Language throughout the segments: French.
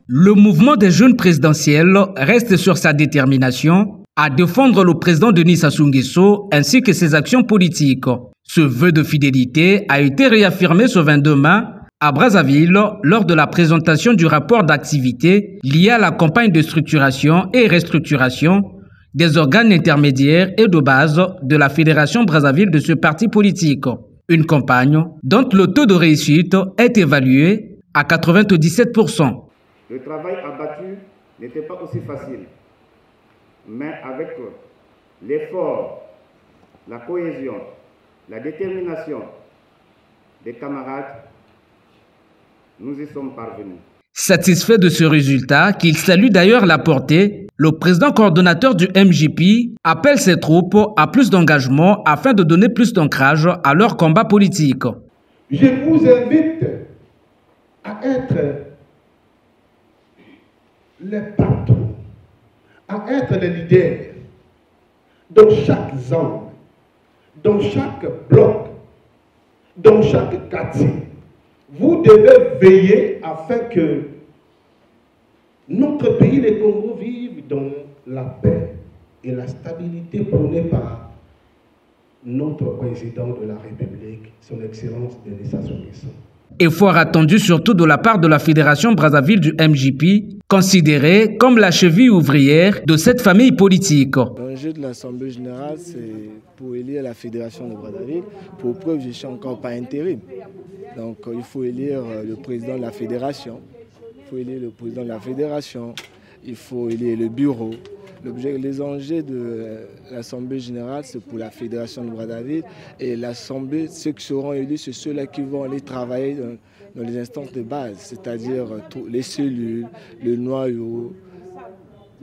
Le mouvement des jeunes présidentiels reste sur sa détermination à défendre le président Denis Sassou Nguesso ainsi que ses actions politiques. Ce vœu de fidélité a été réaffirmé ce 22 mai à Brazzaville lors de la présentation du rapport d'activité lié à la campagne de structuration et restructuration des organes intermédiaires et de base de la Fédération Brazzaville de ce parti politique. Une campagne dont le taux de réussite est évalué à 97%. Le travail abattu n'était pas aussi facile, mais avec l'effort, la cohésion, la détermination des camarades, nous y sommes parvenus. Satisfait de ce résultat, qu'il salue d'ailleurs la portée, le président coordonnateur du MJP appelle ses troupes à plus d'engagement afin de donner plus d'ancrage à leur combat politique. Je vous invite à être les patrons, à être les leaders dans chaque zone, dans chaque bloc, dans chaque quartier. Vous devez veiller afin que notre pays, le Congo, vive dans la paix et la stabilité prônée par notre président de la République, son Excellence Denis Sassou Nguesso. Effort attendu surtout de la part de la Fédération Brazzaville du MJP, considérée comme la cheville ouvrière de cette famille politique. L'enjeu de l'Assemblée générale, c'est pour élire la Fédération de Brazzaville. Pour preuve, je ne suis encore pas intérim. Donc il faut élire le président de la Fédération. Il faut élire le président de la Fédération. Il faut élire le bureau. Les enjeux de l'Assemblée générale, c'est pour la Fédération de Brazzaville. Et l'Assemblée, ceux qui seront élus, c'est ceux-là qui vont aller travailler dans les instances de base, c'est-à-dire les cellules, le noyau,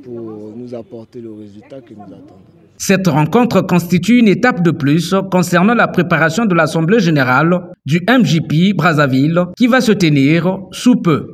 pour nous apporter le résultat que nous attendons. Cette rencontre constitue une étape de plus concernant la préparation de l'Assemblée générale du MJP Brazzaville qui va se tenir sous peu.